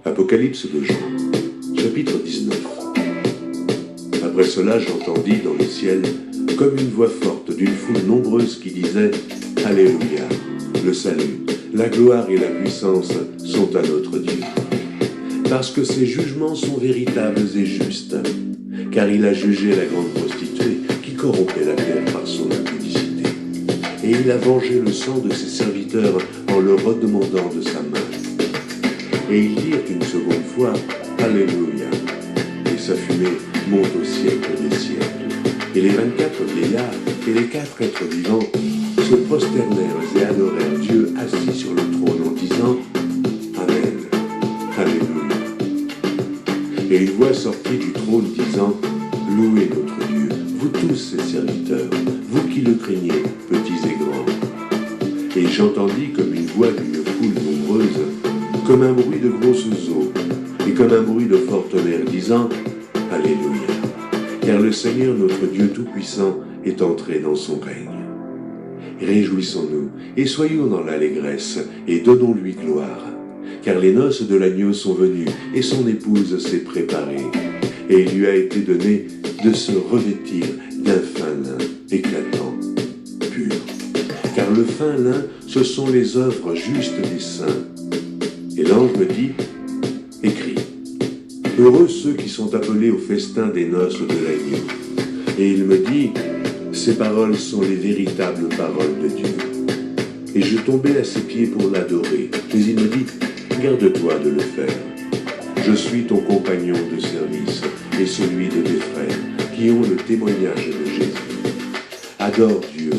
Apocalypse de Jean, chapitre 19. Après cela, j'entendis dans le ciel comme une voix forte d'une foule nombreuse qui disait « Alléluia, le salut, la gloire et la puissance sont à notre Dieu. Parce que ses jugements sont véritables et justes, car il a jugé la grande prostituée qui corrompait la terre par son impudicité. Et il a vengé le sang de ses serviteurs en le redemandant de sa main. Et ils dirent une seconde fois « Alléluia » et sa fumée monte au siècle des siècles. Et les 24 vieillards et les 4 êtres vivants se prosternèrent et adorèrent Dieu assis sur le trône en disant « Amen, Alléluia ». Et une voix sortit du trône disant « Louez notre Dieu, vous tous ses serviteurs, vous qui le craignez, petits et grands. » Et j'entendis comme une voix d'une foule nombreuse, comme un bruit de grosses eaux, et comme un bruit de fort tonnerre, disant « Alléluia, car le Seigneur notre Dieu Tout-Puissant est entré dans son règne. Réjouissons-nous, et soyons dans l'allégresse, et donnons-lui gloire, car les noces de l'agneau sont venues, et son épouse s'est préparée, et il lui a été donné de se revêtir d'un fin lin éclatant, pur. Car le fin lin, ce sont les œuvres justes des saints. Et l'ange me dit, écris, heureux ceux qui sont appelés au festin des noces de l'agneau. Et il me dit, ces paroles sont les véritables paroles de Dieu. Et je tombais à ses pieds pour l'adorer. Mais il me dit, garde-toi de le faire. Je suis ton compagnon de service et celui de tes frères qui ont le témoignage de Jésus. Adore Dieu,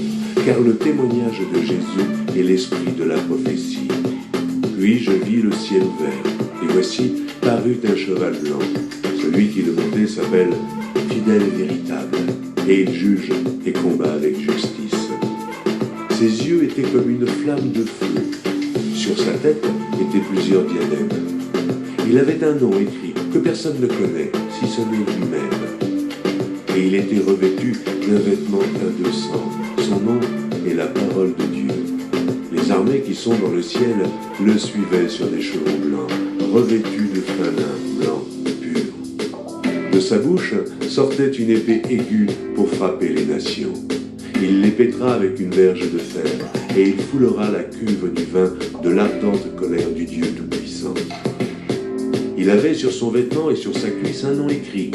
car le témoignage de Jésus est l'esprit de la prophétie. Puis je vis le ciel ouvert, et voici parut un cheval blanc. Celui qui le montait s'appelle Fidèle et Véritable, et il juge et combat avec justice. Ses yeux étaient comme une flamme de feu. Sur sa tête étaient plusieurs diadèmes. Il avait un nom écrit que personne ne connaît, si ce n'est lui-même. Et il était revêtu d'un vêtement teint de sang. Son nom est la parole de Dieu. Les armées qui sont dans le ciel le suivaient sur des chevaux blancs, revêtus de fin lin blanc pur. De sa bouche sortait une épée aiguë pour frapper les nations. Il les pètera avec une verge de fer, et il foulera la cuve du vin de l'ardente colère du Dieu Tout-Puissant. Il avait sur son vêtement et sur sa cuisse un nom écrit,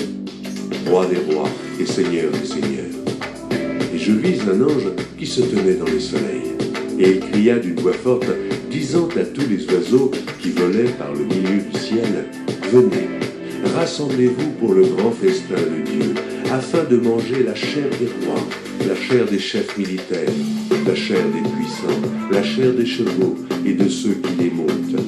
Roi des rois et Seigneur des seigneurs. Et je vis un ange qui se tenait dans le soleil. Et il cria d'une voix forte, disant à tous les oiseaux qui volaient par le milieu du ciel, « Venez, rassemblez-vous pour le grand festin de Dieu, afin de manger la chair des rois, la chair des chefs militaires, la chair des puissants, la chair des chevaux et de ceux qui les montent,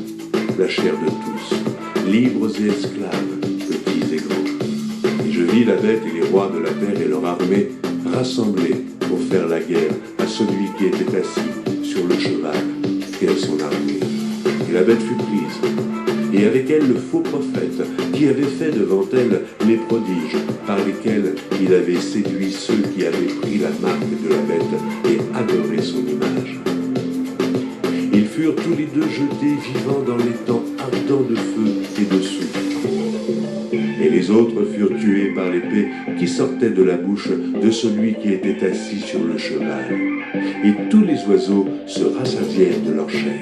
la chair de tous, libres et esclaves, petits et grands. Et je vis la bête et les rois de la terre et leur armée rassemblés pour faire la guerre à celui qui était assis sur le cheval et à son armée. Et la bête fut prise, et avec elle le faux prophète, qui avait fait devant elle les prodiges par lesquels il avait séduit ceux qui avaient pris la marque de la bête et adoré son image. Ils furent tous les deux jetés vivants dans les temps ardents de feu et de soufre. Et les autres furent tués par l'épée qui sortait de la bouche de celui qui était assis sur le cheval. Et tous les oiseaux se rassasièrent de leur chair.